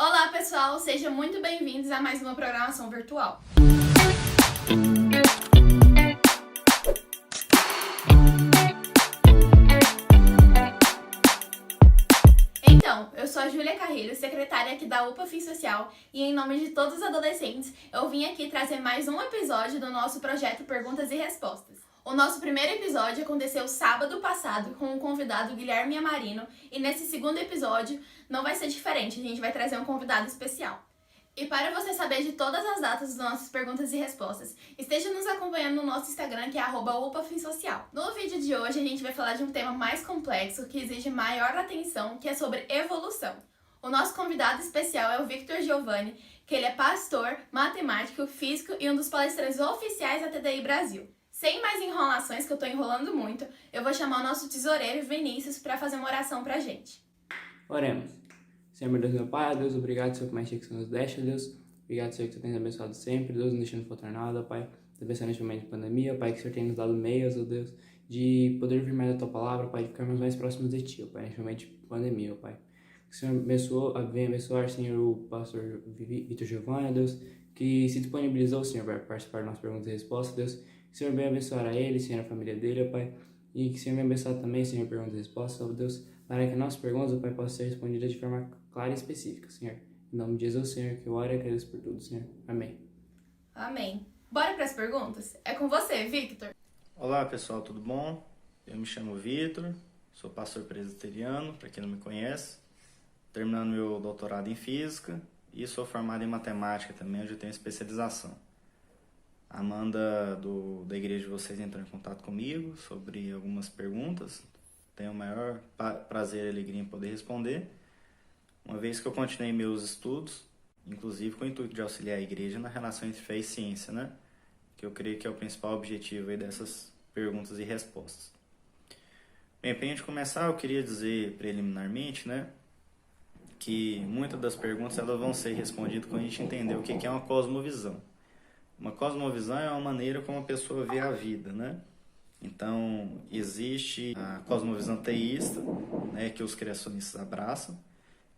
Olá pessoal, sejam muito bem-vindos a mais uma programação virtual. Então, eu sou a Júlia Carrilho, secretária aqui da UPA Fim Social, e em nome de todos os adolescentes, eu vim aqui trazer mais um episódio do nosso projeto Perguntas e Respostas. O nosso primeiro episódio aconteceu sábado passado com o convidado Guilherme Amarino, e nesse segundo episódio não vai ser diferente, a gente vai trazer um convidado especial. E para você saber de todas as datas das nossas perguntas e respostas, esteja nos acompanhando no nosso Instagram, que é @upafinsocial. No vídeo de hoje a gente vai falar de um tema mais complexo, que exige maior atenção, que é sobre evolução. O nosso convidado especial é o Victor Giovanni, que ele é pastor, matemático, físico e um dos palestrantes oficiais da TDI Brasil. Sem mais enrolações, que eu tô enrolando muito, eu vou chamar o nosso tesoureiro Vinícius para fazer uma oração pra gente. Oremos. Senhor, meu Deus, meu Pai, Deus, obrigado, Senhor, por mais que você nos deixa, Deus. Obrigado, Senhor, que você tem nos abençoado sempre, Deus, não deixando faltar nada, Pai. Nos abençoando neste momento de pandemia, Pai, que o Senhor tem nos dado meios, ó Deus, de poder ouvir mais a Tua palavra, Pai, de ficarmos mais próximos de Ti, ó Pai, neste momento de pandemia, ó Pai. Que o Senhor venha abençoar, Senhor, o pastor Victor Giovanni, ó Deus, que se disponibilizou, Senhor, para participar das nossas perguntas e respostas, Deus. Que o Senhor venha abençoar a ele, Senhor, a família dele, ó Pai. E que o Senhor venha abençoar também, Senhor, perguntas e respostas, ó Deus, para que nossas perguntas, ó Pai, possam ser respondidas de forma clara e específica, Senhor. Em nome de Jesus, Senhor, que eu oro e agradeço por tudo, Senhor. Amém. Amém. Bora para as perguntas? É com você, Victor. Olá pessoal, tudo bom? Eu me chamo Victor, sou pastor presbiteriano, para quem não me conhece, terminando meu doutorado em Física e sou formado em Matemática também, onde eu tenho especialização. A Amanda da igreja de vocês entrou em contato comigo sobre algumas perguntas, tenho o maior prazer e alegria em poder responder, uma vez que eu continuei meus estudos, inclusive com o intuito de auxiliar a igreja na relação entre fé e ciência, né? Que eu creio que é o principal objetivo aí dessas perguntas e respostas. Bem, para a gente começar, eu queria dizer preliminarmente, né, que muitas das perguntas elas vão ser respondidas quando a gente entender o que é uma cosmovisão. Uma cosmovisão é uma maneira como a pessoa vê a vida, né? Então, existe a cosmovisão teísta, né, que os criacionistas abraçam,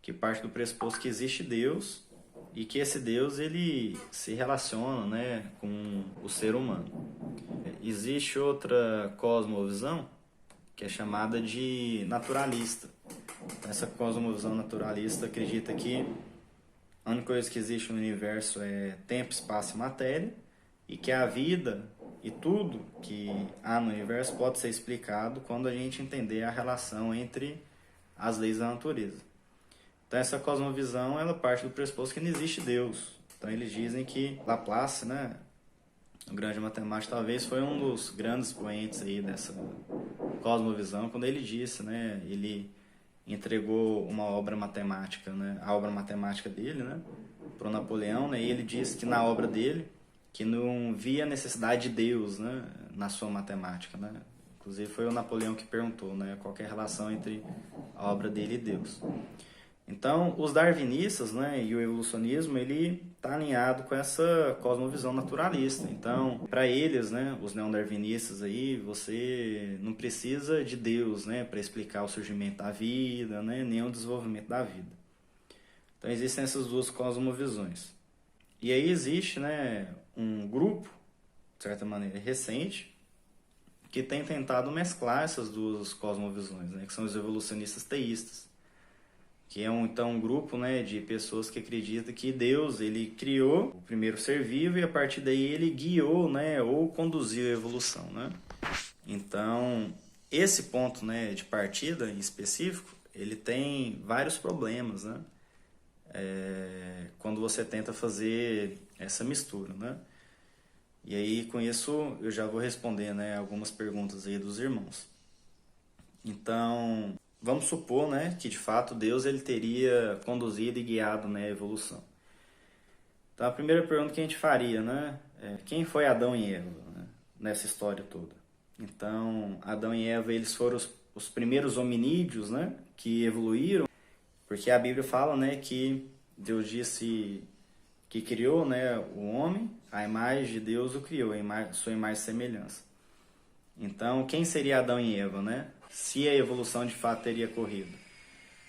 que parte do pressuposto que existe Deus e que esse Deus ele se relaciona, né, com o ser humano. Existe outra cosmovisão que é chamada de naturalista. Essa cosmovisão naturalista acredita que a única coisa que existe no universo é tempo, espaço e matéria e que a vida e tudo que há no universo pode ser explicado quando a gente entender a relação entre as leis da natureza. Então essa cosmovisão ela parte do pressuposto que não existe Deus. Então eles dizem que Laplace, né, o grande matemático, talvez foi um dos grandes expoentes aí dessa cosmovisão, quando ele disse, né, ele entregou uma obra matemática, né, a obra matemática dele, né, para o Napoleão, né, e ele disse que na obra dele que não via necessidade de Deus, né, na sua matemática, né. Inclusive foi o Napoleão que perguntou, né, qual que é a relação entre a obra dele e Deus. Então, os darwinistas, né, e o evolucionismo, ele está alinhado com essa cosmovisão naturalista. Então, para eles, né, os neodarwinistas aí, você não precisa de Deus, né, para explicar o surgimento da vida, né, nem o desenvolvimento da vida. Então, existem essas duas cosmovisões. E aí existe, né, um grupo, de certa maneira, recente, que tem tentado mesclar essas duas cosmovisões, né, que são os evolucionistas teístas, que é um grupo, né, de pessoas que acreditam que Deus ele criou o primeiro ser vivo e a partir daí ele guiou, né, ou conduziu a evolução, né? Então, esse ponto, né, de partida em específico, ele tem vários problemas, né? Quando você tenta fazer essa mistura, né? E aí, com isso, eu já vou responder, né, algumas perguntas aí dos irmãos. Então, vamos supor, né, que de fato Deus ele teria conduzido e guiado, né, a evolução. Então a primeira pergunta que a gente faria, né, é quem foi Adão e Eva, né, nessa história toda? Então Adão e Eva eles foram os primeiros hominídeos, né, que evoluíram, porque a Bíblia fala, né, que Deus disse que criou, né, o homem, a imagem de Deus o criou, sua imagem e semelhança. Então quem seria Adão e Eva, né? Se a evolução de fato teria ocorrido.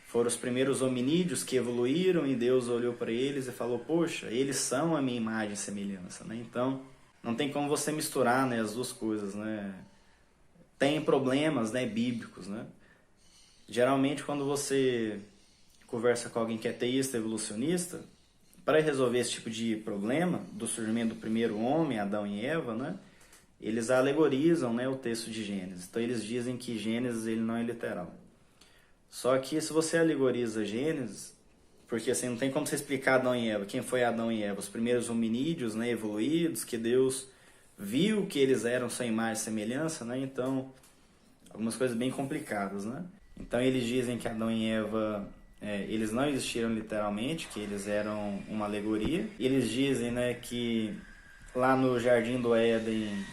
foram os primeiros hominídeos que evoluíram e Deus olhou para eles e falou, poxa, eles são a minha imagem e semelhança, né? Então, não tem como você misturar, né, as duas coisas, né? Tem problemas, né, bíblicos, né? Geralmente, quando você conversa com alguém que é teísta, evolucionista, para resolver esse tipo de problema, do surgimento do primeiro homem, Adão e Eva, né, eles alegorizam, né, o texto de Gênesis. Então, eles dizem que Gênesis ele não é literal. Só que se você alegoriza Gênesis, porque assim, não tem como você explicar Adão e Eva, quem foi Adão e Eva, os primeiros hominídeos, né, evoluídos, que Deus viu que eles eram sua imagem e semelhança, né, então, algumas coisas bem complicadas, né. Então eles dizem que Adão e Eva, eles não existiram literalmente, que eles eram uma alegoria. Eles dizem, né, que lá no Jardim do Éden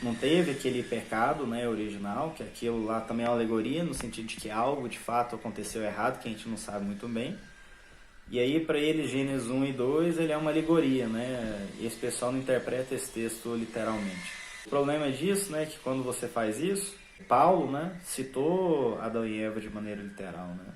não teve aquele pecado, né, original, que aquilo lá também é uma alegoria, no sentido de que algo de fato aconteceu errado, que a gente não sabe muito bem. E aí, para eles, Gênesis 1 e 2, ele é uma alegoria, né? Esse pessoal não interpreta esse texto literalmente. O problema disso, né, que quando você faz isso, Paulo, né, citou Adão e Eva de maneira literal, né?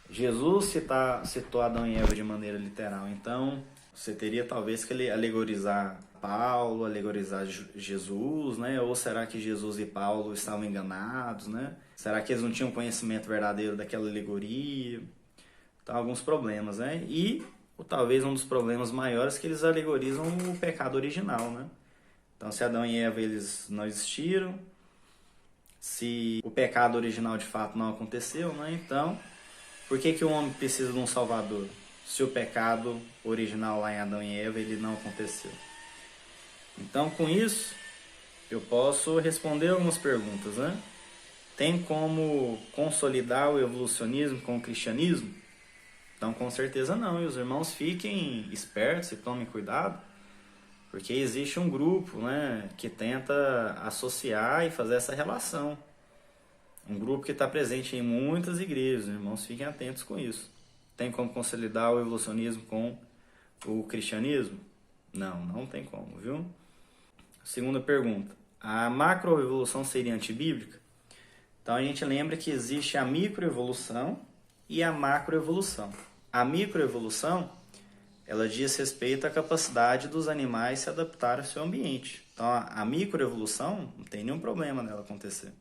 Jesus citou Adão e Eva de maneira literal. Então, você teria talvez que alegorizar Paulo, alegorizar Jesus, né? Ou será que Jesus e Paulo estavam enganados, né? Será que eles não tinham conhecimento verdadeiro daquela alegoria? Então, alguns problemas, né? E talvez um dos problemas maiores é que eles alegorizam o pecado original, né? Então, se Adão e Eva eles não existiram, se o pecado original de fato não aconteceu, né? Então, por que o homem precisa de um salvador? Se o pecado original lá em Adão e Eva ele não aconteceu. Então, com isso, eu posso responder algumas perguntas, né? Tem como consolidar o evolucionismo com o cristianismo? Então, com certeza não. E os irmãos fiquem espertos e tomem cuidado, porque existe um grupo, né, que tenta associar e fazer essa relação. Um grupo que está presente em muitas igrejas. Os irmãos fiquem atentos com isso. Tem como consolidar o evolucionismo com o cristianismo? Não, não tem como, viu? Segunda pergunta. A macroevolução seria antibíblica? Então a gente lembra que existe a microevolução e a macroevolução. A microevolução, ela diz respeito à capacidade dos animais se adaptar ao seu ambiente. Então a microevolução não tem nenhum problema nela acontecer.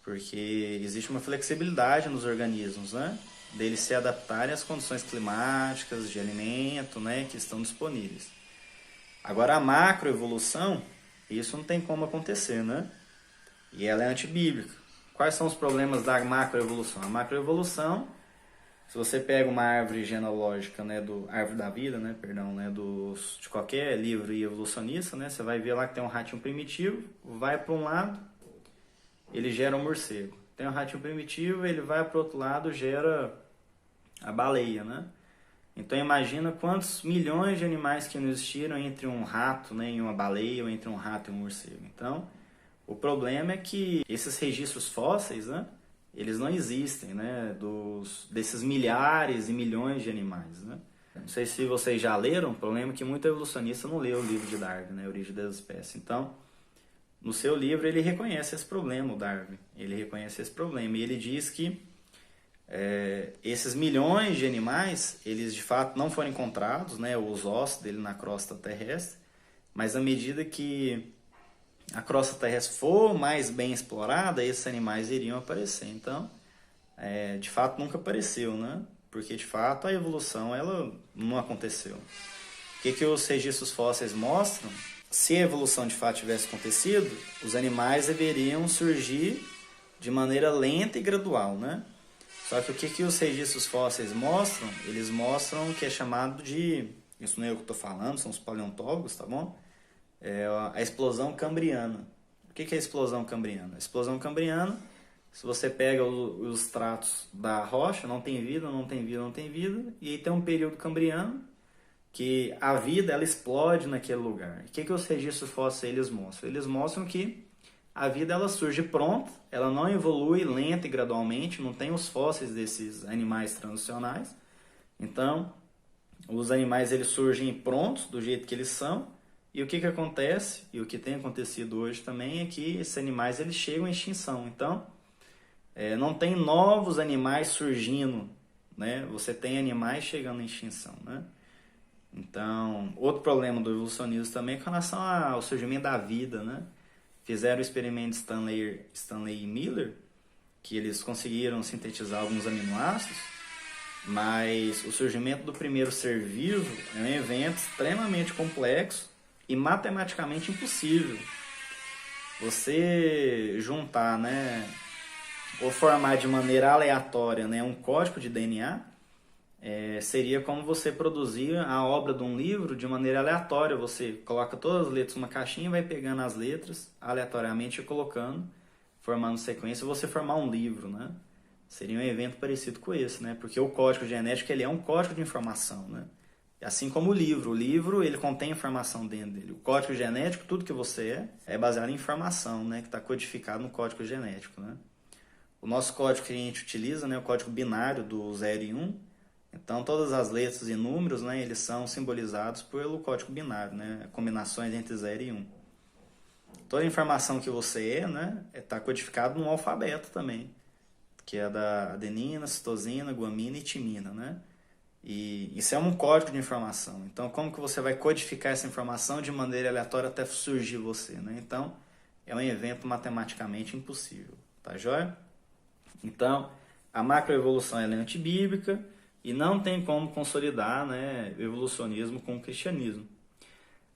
Porque existe uma flexibilidade nos organismos, né? Deles se adaptarem às condições climáticas, de alimento, né, que estão disponíveis. Agora, a macroevolução, isso não tem como acontecer, né? E ela é antibíblica. Quais são os problemas da macroevolução? A macroevolução, se você pega uma árvore genealógica, né, árvore da vida, né, perdão, né, de qualquer livro evolucionista, né, você vai ver lá que tem um ratinho primitivo, vai para um lado, ele gera um morcego. Tem um ratinho primitivo, ele vai para o outro lado, gera a baleia, né? Então imagina quantos milhões de animais que não existiram entre um rato, né, e uma baleia, ou entre um rato e um morcego. Então, o problema é que esses registros fósseis, né, eles não existem, né, desses milhares e milhões de animais, né? Não sei se vocês já leram, o problema é que muito evolucionista não lê o livro de Darwin, né, Origem das Espécies. Então, no seu livro ele reconhece esse problema, o Darwin. Ele reconhece esse problema e ele diz que esses milhões de animais, eles de fato não foram encontrados, né, os ossos dele na crosta terrestre, mas à medida que a crosta terrestre for mais bem explorada, esses animais iriam aparecer. Então, de fato nunca apareceu, né? Porque de fato a evolução ela não aconteceu. O que os registros fósseis mostram? Se a evolução de fato tivesse acontecido, os animais deveriam surgir de maneira lenta e gradual, né? Só que o que os registros fósseis mostram? Eles mostram o que é chamado de, isso não é eu que estou falando, são os paleontólogos, tá bom? A explosão cambriana. O que é a explosão cambriana? A explosão cambriana, se você pega os estratos da rocha, não tem vida, não tem vida, não tem vida, e aí tem um período cambriano, que a vida ela explode naquele lugar. O que os registros fósseis eles mostram? Eles mostram que a vida ela surge pronta, ela não evolui lenta e gradualmente, não tem os fósseis desses animais transicionais. Então, os animais eles surgem prontos do jeito que eles são. E o que acontece, e o que tem acontecido hoje também, é que esses animais eles chegam à extinção. Então, não tem novos animais surgindo, né? Você tem animais chegando em extinção, né? Então, outro problema do evolucionismo também é com relação ao surgimento da vida, né? Fizeram o experimento Stanley e Miller, que eles conseguiram sintetizar alguns aminoácidos, mas o surgimento do primeiro ser vivo é um evento extremamente complexo e matematicamente impossível. Você juntar, né, ou formar de maneira aleatória, né, um código de DNA, seria como você produzir a obra de um livro de maneira aleatória. Você coloca todas as letras numa caixinha e vai pegando as letras aleatoriamente e colocando, formando sequência, e você formar um livro, né? Seria um evento parecido com esse, né? Porque o código genético ele é um código de informação, né? Assim como o livro ele contém informação dentro dele. O código genético, tudo que você é baseado em informação, né? Que está codificado no código genético, né? O nosso código que a gente utiliza, né? O código binário do 0 e 1. Então, todas as letras e números, né? Eles são simbolizados pelo código binário, né? Combinações entre 0 e 1. Toda a informação que você né? Está codificado no alfabeto também, que é da adenina, citosina, guanina e timina, né? E isso é um código de informação. Então, como que você vai codificar essa informação de maneira aleatória até surgir você, né? Então, é um evento matematicamente impossível, tá joia? Então, a macroevolução ela é antibíblica e não tem como consolidar, né, o evolucionismo com o cristianismo.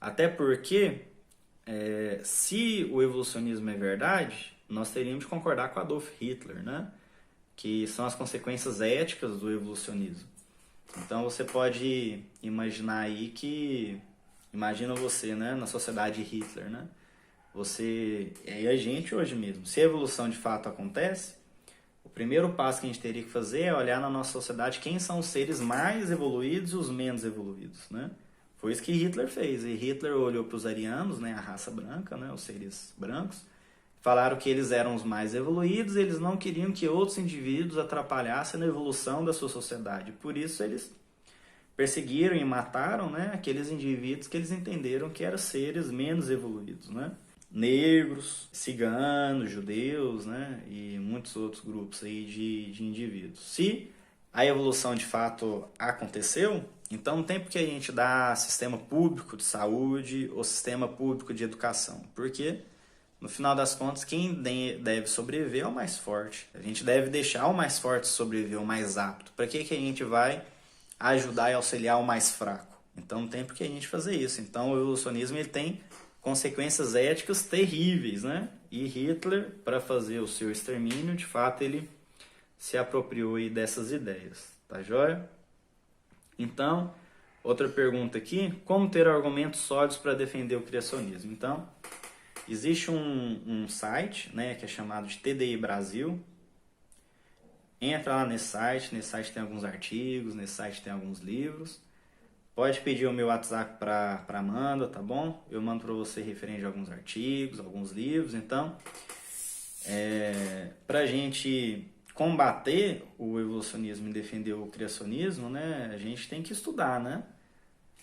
Até porque, se o evolucionismo é verdade, nós teríamos de concordar com Adolf Hitler, né? Que são as consequências éticas do evolucionismo. Então você pode imaginar aí que, imagina você, né, na sociedade Hitler, né? Você e a gente hoje mesmo. Se a evolução de fato acontece, o primeiro passo que a gente teria que fazer é olhar na nossa sociedade quem são os seres mais evoluídos e os menos evoluídos, né? Foi isso que Hitler fez. E Hitler olhou para os arianos, né, a raça branca, né, os seres brancos, falaram que eles eram os mais evoluídos, e eles não queriam que outros indivíduos atrapalhassem na evolução da sua sociedade. Por isso eles perseguiram e mataram, né, aqueles indivíduos que eles entenderam que eram seres menos evoluídos, né? Negros, ciganos, judeus, né, e muitos outros grupos aí de indivíduos. Se a evolução de fato aconteceu, então não tem por que a gente dar sistema público de saúde ou sistema público de educação, porque no final das contas quem deve sobreviver é o mais forte. A gente deve deixar o mais forte sobreviver, o mais apto. Para que a gente vai ajudar e auxiliar o mais fraco? Então não tem por que a gente fazer isso. Então o evolucionismo ele tem consequências éticas terríveis, né? E Hitler, para fazer o seu extermínio, de fato, ele se apropriou aí dessas ideias, tá joia? Então, outra pergunta aqui, como ter argumentos sólidos para defender o criacionismo? Então, existe um site, né, que é chamado de TDI Brasil. Entra lá nesse site tem alguns artigos, nesse site tem alguns livros. Pode pedir o meu WhatsApp para Amanda, tá bom? Eu mando para você referente a alguns artigos, alguns livros. Então, para a gente combater o evolucionismo e defender o criacionismo, né, a gente tem que estudar, né?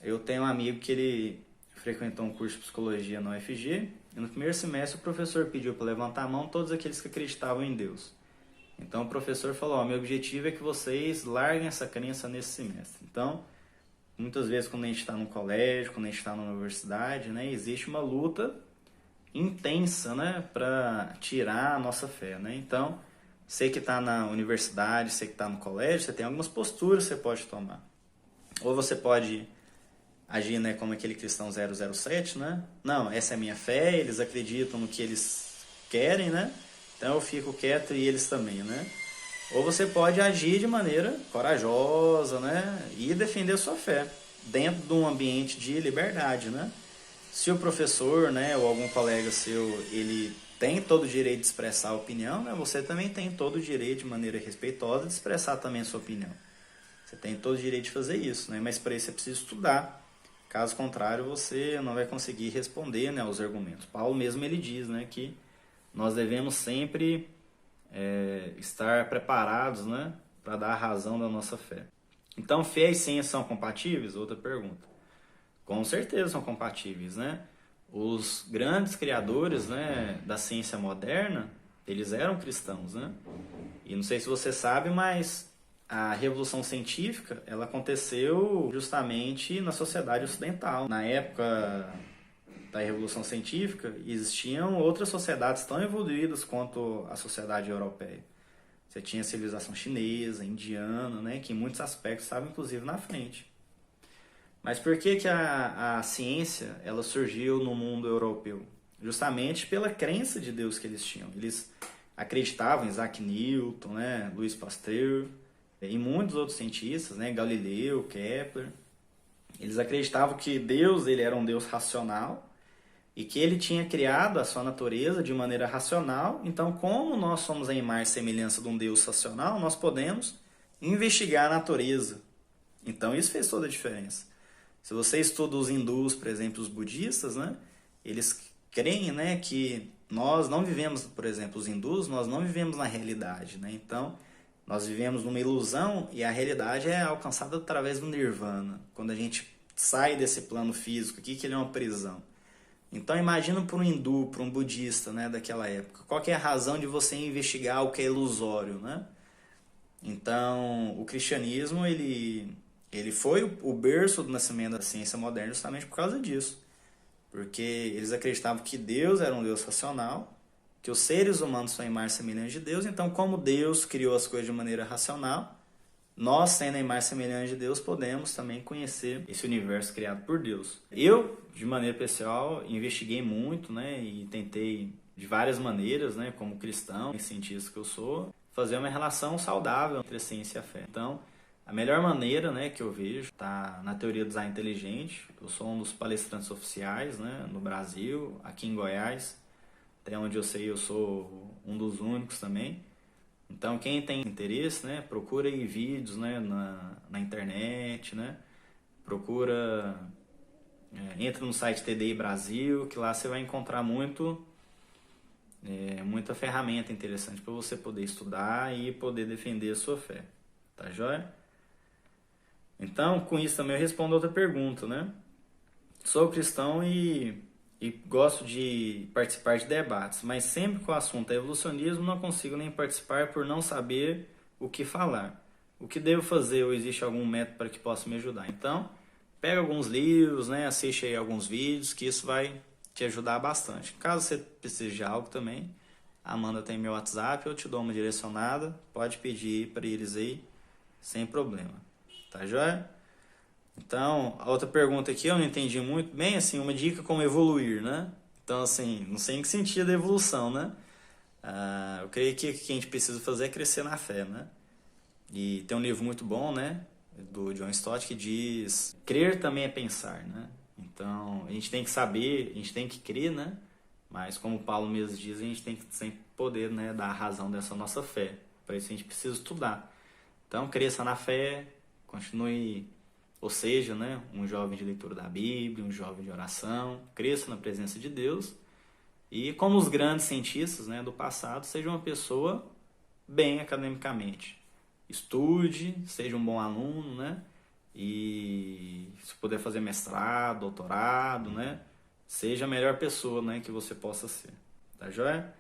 Eu tenho um amigo que ele frequentou um curso de psicologia na UFG e no primeiro semestre o professor pediu para levantar a mão todos aqueles que acreditavam em Deus. Então o professor falou, meu objetivo é que vocês larguem essa crença nesse semestre. Então, muitas vezes quando a gente está no colégio, quando a gente está na universidade, né, existe uma luta intensa, né, para tirar a nossa fé, né? Então, você que está na universidade, você que está no colégio, você tem algumas posturas que você pode tomar. Ou você pode agir, né, como aquele cristão 007, né? Não, essa é a minha fé, eles acreditam no que eles querem, né? Então eu fico quieto e eles também, né? Ou você pode agir de maneira corajosa, né? E defender a sua fé dentro de um ambiente de liberdade, né? Se o professor, né, ou algum colega seu, ele tem todo o direito de expressar a opinião, né? Você também tem todo o direito, de maneira respeitosa, de expressar também a sua opinião. Você tem todo o direito de fazer isso, né? Mas para isso você precisa estudar. Caso contrário, você não vai conseguir responder, né, aos argumentos. Paulo mesmo ele diz, né, que nós devemos sempre estar preparados, né, para dar a razão da nossa fé. Então, fé e ciência são compatíveis? Outra pergunta. Com certeza são compatíveis, né? Os grandes criadores, né, da ciência moderna, Eles eram cristãos, né? E não sei se você sabe, mas a Revolução Científica, ela aconteceu justamente na sociedade ocidental. Na época da Revolução Científica, existiam outras sociedades tão evoluídas quanto a sociedade europeia. Você tinha a civilização chinesa, indiana, né, que em muitos aspectos estava inclusive na frente. Mas por que a ciência ela surgiu no mundo europeu? Justamente pela crença de Deus que eles tinham. Eles acreditavam em Isaac Newton, né, Louis Pasteur, e muitos outros cientistas, né, Galileu, Kepler. Eles acreditavam que Deus ele era um Deus racional e que ele tinha criado a sua natureza de maneira racional. Então, como nós somos a imagem e semelhança de um Deus racional, nós podemos investigar a natureza. Então, isso fez toda a diferença. Se você estuda os hindus, por exemplo, os budistas, né, eles creem, né, que nós não vivemos, por exemplo, os hindus, nós não vivemos na realidade, né? Então, nós vivemos numa ilusão e a realidade é alcançada através do nirvana. Quando a gente sai desse plano físico aqui, que ele é uma prisão. Então, imagina para um hindu, para um budista, né, daquela época. Qual que é a razão de você investigar o que é ilusório, né? Então, o cristianismo, ele foi o berço do nascimento da ciência moderna justamente por causa disso. Porque eles acreditavam que Deus era um Deus racional, que os seres humanos são a imagem e semelhança de Deus. Então, como Deus criou as coisas de maneira racional, nós, sendo a imagem e semelhança de Deus, podemos também conhecer esse universo criado por Deus. Eu, de maneira pessoal, investiguei muito, né, e tentei, de várias maneiras, né, como cristão e cientista que eu sou, fazer uma relação saudável entre a ciência e a fé. Então, a melhor maneira, né, que eu vejo está na teoria do design inteligente. Eu sou um dos palestrantes oficiais, né, no Brasil, aqui em Goiás. Até onde eu sei, eu sou um dos únicos também. Então, quem tem interesse, né, procura aí vídeos, né, na internet, né, entra no site TDI Brasil, que lá você vai encontrar muita ferramenta interessante para você poder estudar e poder defender a sua fé. Tá joia? Então, com isso também eu respondo outra pergunta, né? Sou cristão e gosto de participar de debates, mas sempre que o assunto é evolucionismo, não consigo nem participar por não saber o que falar. O que devo fazer ou existe algum método para que possa me ajudar? Então, pega alguns livros, né? Assiste aí alguns vídeos, que isso vai te ajudar bastante. Caso você precise de algo também, a Amanda tem meu WhatsApp, eu te dou uma direcionada, pode pedir para eles aí, sem problema. Tá joia? Então, a outra pergunta aqui eu não entendi muito bem, assim, uma dica como evoluir, né? Então, assim, não sei em que sentido é evolução, né? Eu creio que o que a gente precisa fazer é crescer na fé, né? E tem um livro muito bom, né? Do John Stott, que diz: crer também é pensar, né? Então, a gente tem que saber, a gente tem que crer, né? Mas, como Paulo mesmo diz, a gente tem que sempre poder, né, dar a razão dessa nossa fé. Para isso a gente precisa estudar. Então, cresça na fé, continue, ou seja, né, um jovem de leitura da Bíblia, um jovem de oração, cresça na presença de Deus e, como os grandes cientistas, né, do passado, seja uma pessoa bem academicamente. Estude, seja um bom aluno, né, e se puder fazer mestrado, doutorado, né, seja a melhor pessoa, né, que você possa ser. Tá joia?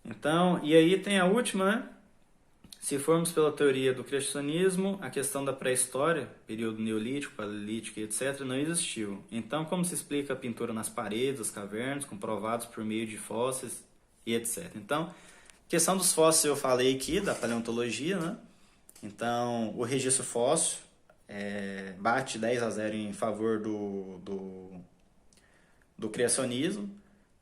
Então, e aí tem a última, né? Se formos pela teoria do criacionismo, a questão da pré-história, período neolítico, paleolítico e etc., não existiu. Então, como se explica a pintura nas paredes, as cavernas, comprovados por meio de fósseis e etc. Então, a questão dos fósseis eu falei aqui, da paleontologia, né? Então, o registro fóssil bate 10-0 em favor do criacionismo,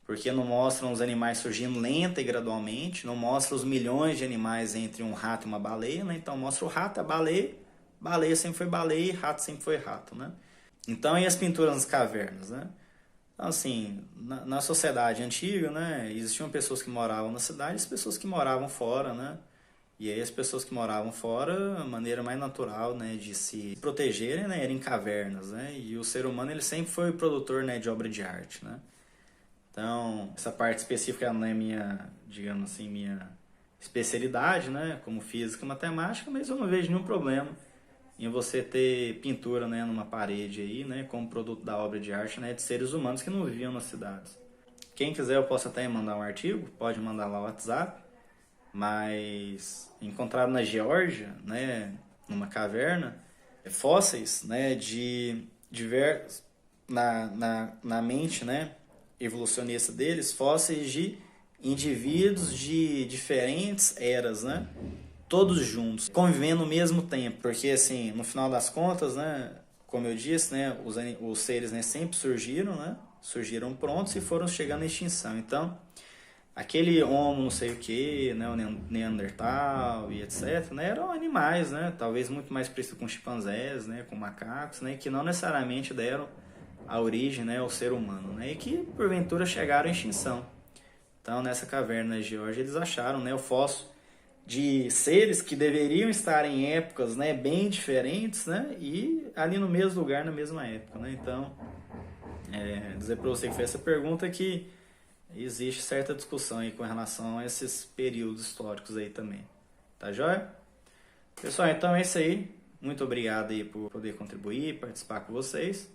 porque não mostram os animais surgindo lenta e gradualmente, não mostra os milhões de animais entre um rato e uma baleia, né? Então mostra o rato, a baleia sempre foi baleia e rato sempre foi rato, né? Então, e as pinturas nas cavernas, né? Então, assim, na sociedade antiga, né, existiam pessoas que moravam na cidade e as pessoas que moravam fora, né? E aí as pessoas que moravam fora, a maneira mais natural, né, de se protegerem, né, era em cavernas, né? E o ser humano, ele sempre foi produtor, né, de obra de arte, né? Então, essa parte específica não é minha, digamos assim, minha especialidade, né, como física e matemática, mas eu não vejo nenhum problema em você ter pintura, né, numa parede aí, né, como produto da obra de arte, né, de seres humanos que não viviam nas cidades. Quem quiser eu posso até mandar um artigo, pode mandar lá o WhatsApp, mas encontrado na Geórgia, né, numa caverna, fósseis, né, de diversos, na mente, né, evolucionista deles, fósseis de indivíduos de diferentes eras, né, todos juntos, convivendo no mesmo tempo, porque assim, no final das contas, né, como eu disse, né, os seres, né, sempre surgiram, né, surgiram prontos e foram chegando à extinção. Então, aquele homo não sei o que, né, o Neandertal e etc, né, eram animais, né, talvez muito mais parecidos com chimpanzés, né, com macacos, né, que não necessariamente deram a origem, né, ao ser humano, né, e que porventura chegaram à extinção. Então, nessa caverna de Geórgia, eles acharam, né, o fóssil de seres que deveriam estar em épocas, né, bem diferentes, né, e ali no mesmo lugar, na mesma época, né. Então, dizer para você que fez essa pergunta que existe certa discussão aí com relação a esses períodos históricos aí também. Tá joia? Pessoal, então é isso aí. Muito obrigado aí por poder contribuir, participar com vocês.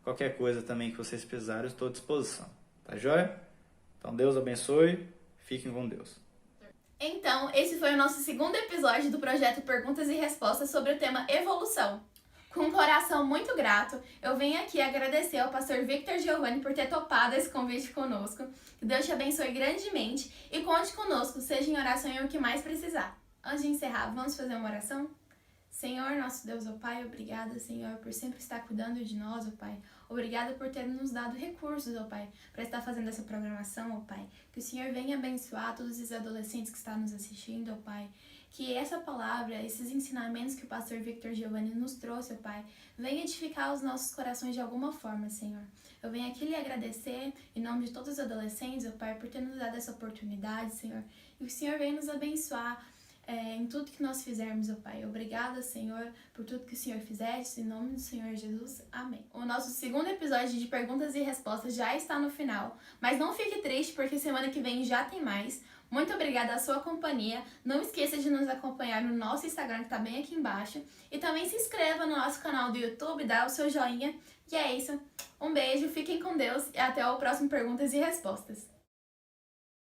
Qualquer coisa também que vocês precisarem, eu estou à disposição. Tá joia? Então Deus abençoe. Fiquem com Deus. Então, esse foi o nosso segundo episódio do projeto Perguntas e Respostas sobre o tema evolução. Com um coração muito grato, eu venho aqui agradecer ao pastor Victor Giovanni por ter topado esse convite conosco. Que Deus te abençoe grandemente e conte conosco, seja em oração e o que mais precisar. Antes de encerrar, vamos fazer uma oração? Senhor, nosso Deus, ó Pai, obrigada, Senhor, por sempre estar cuidando de nós, ó Pai. Obrigada por ter nos dado recursos, ó Pai, para estar fazendo essa programação, ó Pai. Que o Senhor venha abençoar todos os adolescentes que estão nos assistindo, ó Pai. Que essa palavra, esses ensinamentos que o pastor Victor Giovanni nos trouxe, ó Pai, venha edificar os nossos corações de alguma forma, Senhor. Eu venho aqui lhe agradecer, em nome de todos os adolescentes, ó Pai, por ter nos dado essa oportunidade, Senhor. E que o Senhor venha nos abençoar em tudo que nós fizermos, ó Pai. Obrigada, Senhor, por tudo que o Senhor fizeste, em nome do Senhor Jesus. Amém. O nosso segundo episódio de perguntas e respostas já está no final, mas não fique triste porque semana que vem já tem mais. Muito obrigada à sua companhia. Não esqueça de nos acompanhar no nosso Instagram, que está bem aqui embaixo. E também se inscreva no nosso canal do YouTube, dá o seu joinha. E é isso. Um beijo, fiquem com Deus e até o próximo Perguntas e Respostas.